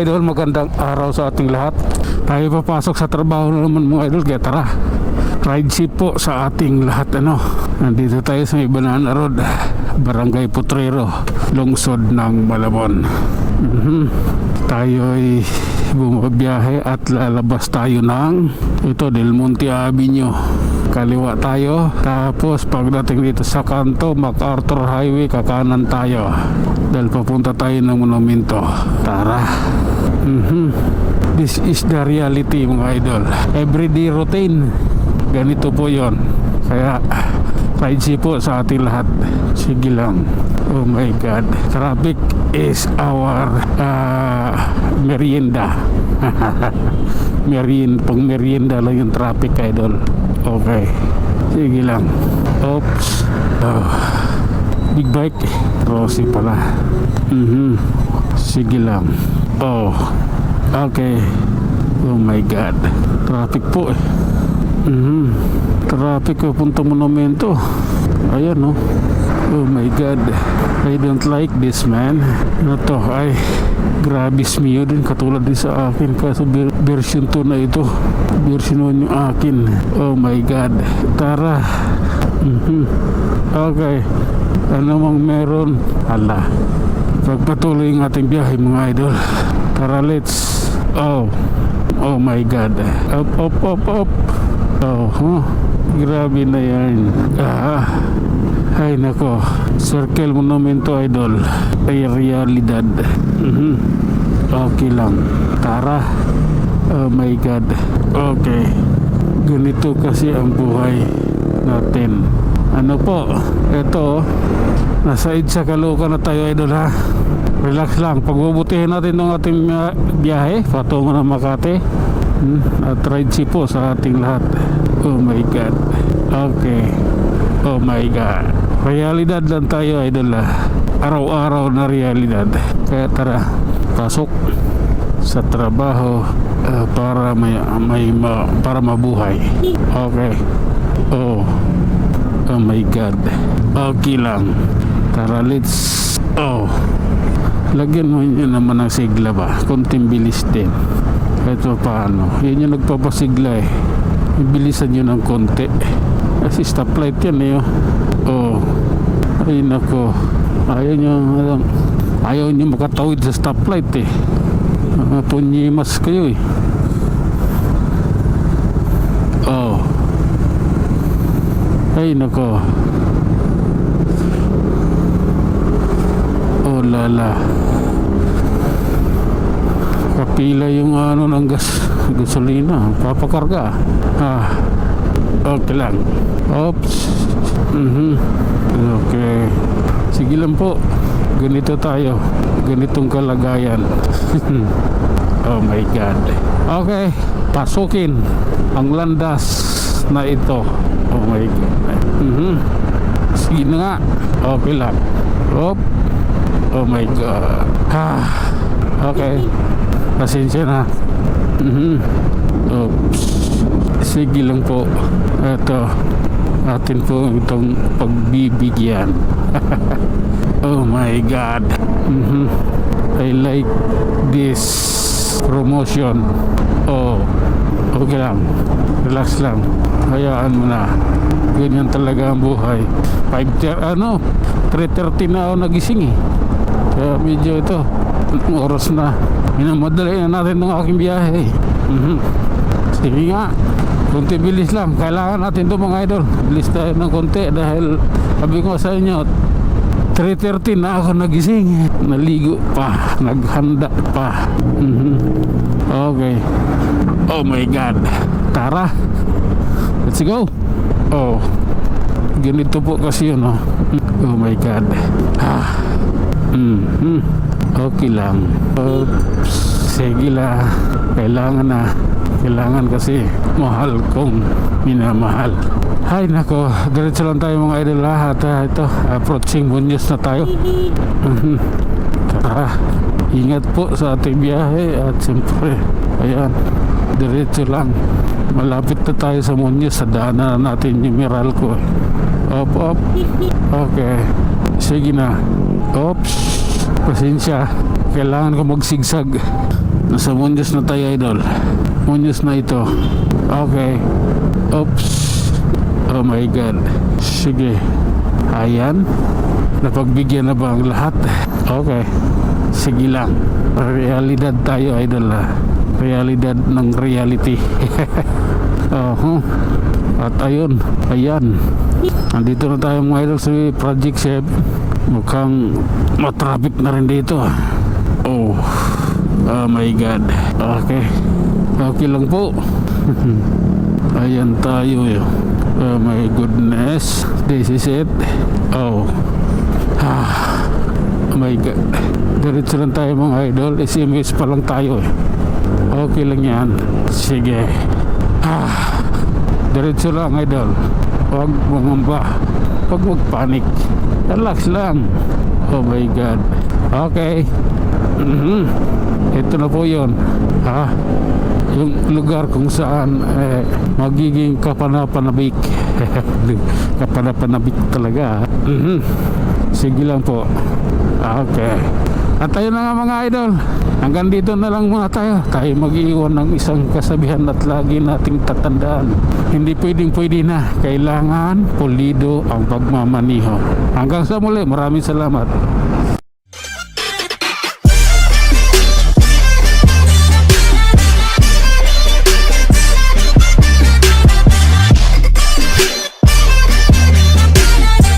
mga idol, magandang araw sa ating lahat. Tayo papasok sa trabaho na naman mga idol, kaya tara, ride ship po sa ating lahat. Nandito tayo sa Banana Road, Barangay Potrero, lungsod ng Malabon. Tayo ay bumabiyahe at lalabas tayo ng Del Monte Avenue. Kaliwa tayo, tapos pagdating dito sa kanto MacArthur Highway, kakanan tayo dahil papunta tayo ng monumento. Tara. This is the reality mga idol, everyday routine. Ganito po yon. Kaya ride ship po sa ating lahat. Sige lang. Oh my God, traffic is our merienda. Pang merienda lang yung traffic idol. Okay, sige lang. Oops. Big bike Rossi pala. Sige lang. Okay. Oh my God, traffic po eh. Traffic papunta monumento. Ayan no. Oh my God, I don't like this man. Ano to? Ay, grabe smiyo din, katulad din sa akin. Kaso version 2 na ito, version 1 yung akin. Oh my God. Tara. Okay, ano mang meron, hala, pagpatuloy ang ating biyahe mga idol. Tara, let's. Oh my God. Up. Grabe na yan. Ay nako, circle monumento idol ay realidad. Okay lang, tara. Oh my God. Okay, ganito kasi ang buhay natin. Ano po, eto, nasa EDSA Caloocan na tayo idol ha. Relax lang, pagbubutihin natin ng ating biyahe patungo ng Makati. At ride ship po sa ating lahat. Oh my God. Okay. Oh my God, realidad lang tayo idol araw-araw na realidad. Kaya tara, pasok sa trabaho para para mabuhay. Okay. Oh my God. Okay lang. Tara, let's. Lagyan mo yun naman ng sigla ba, konting bilis din. Ito paano, yun yung nagpapasigla eh. Bilisan nyo ng konti kasi stoplight yan eh. Ay nako, ayaw nyo makatawid sa stoplight eh. Punyimas kayo eh. Ay nako. Oh lala, kapila yung ng gasolina, papakarga. Okay lang. Oops. Okay, sige lang po, ganito tayo, ganitong kalagayan. Oh my God. Okay, pasukin ang landas na ito. Oh my God. Sige na nga. Okay lang. Oh my God. Okay, pasensya na. Oops. Sige lang po. Ito, atin po itong pagbibigyan. Oh my God. I like this promotion. Okay lang, relax lang, hayaan mo na. Ganyan talaga ang buhay. 3:30 na ako nagising eh. Kaya medyo ito, oras na, minamadali na natin ng aking biyahe. Sige nga, konti bilis lang. Kailangan natin ito mga idol. Bilis tayo ng konti dahil sabi ko sa inyo, 3:30 na ako nagising. Naligo pa, naghanda pa. Okay. Oh my God. Tara, let's go. Ganito po kasi yun. Oh my God. Okay lang. Oops. Sige lang, kailangan kasi mahal kong minamahal. Hay nako, diretso lang tayo mga idol lahat. Ito, approaching Muñoz na tayo. Tara, ingat po sa ating biyahe. At siyempre, ayan, diretso lang. Malapit na tayo sa Muñoz. Sa daanan natin yung Meralco. Op. Okay, sige na. Oops, pasensya, kailangan ko magsigsag Nasa Muñoz na tayo, idol. Muñoz na ito. Okay. Oops. Oh my God. Sige. Ayan. Napagbigyan na ba ang lahat? Okay. Sige lang. Realidad tayo, idol. Realidad ng reality. At ayun. Ayan. Nandito na tayo mga idol sa Project Chef. Mukhang matraffic na rin dito. Oh my God. Okay. Okay lang po. Ayan tayo. Oh my goodness. This is it. Oh my God. Diretso lang tayo mga idol. SMS pa lang tayo. Okay lang yan. Sige. Diretso lang idol. Huwag mangamba. Huwag magpanik. Relax lang. Oh my God. Okay. Ito na po yun. Yung lugar kung saan magiging kapanapanabik. Kapanapanabik talaga. Sige lang po. Okay. At tayo na nga mga idol. Hanggang dito na lang muna tayo. Tayo mag-iwan ng isang kasabihan at lagi nating tatandaan. Hindi pwede na. Kailangan pulido ang pagmamaniho. Hanggang sa muli. Maraming salamat.